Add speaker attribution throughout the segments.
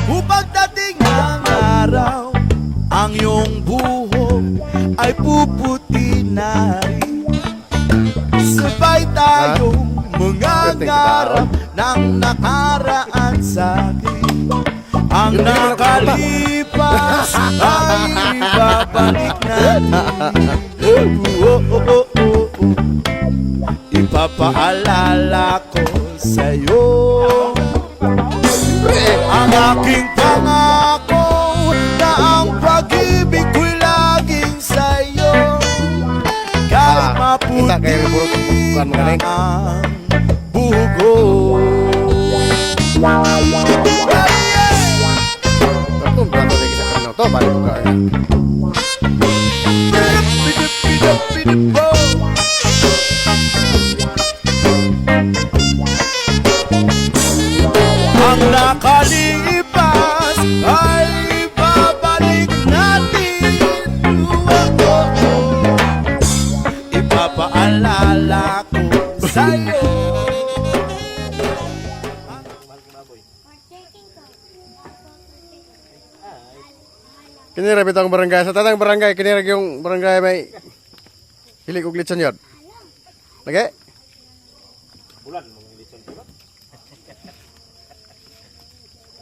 Speaker 1: Upang dating ng araw, ang iyong buhok ay puputi na rin. Sabay tayong mga ngarap ng nakaraan sa akin. Ang nakalipas ay babalik natin. Ipapaalala ko sa'yo ang aking pangako na ang pag-ibig ko'y laging sa'yo. Kahit maputi ang buhok ko.
Speaker 2: Kung plato lagi sa kanal to, balik ko kaya.
Speaker 1: Ang nakalipas ay babalik natin. Ipapaalala ko sa'yo.
Speaker 2: Kinira bitang barangay. Sa tatang barangay, kinira yung barangay may hilig ug litson yun. Lagi?
Speaker 3: Bulan mo ng litson ko.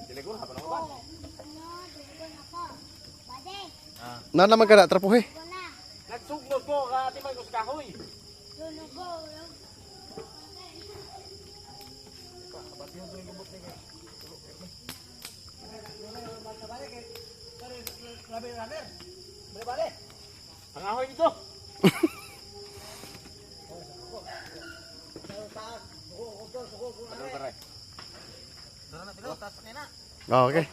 Speaker 3: Dinegon ha pa naman.
Speaker 2: Na naman ka na, trapuhi.
Speaker 3: Nagsugod ko ka ati may kahoy. Ang ahoy dito.
Speaker 2: Oh, okay.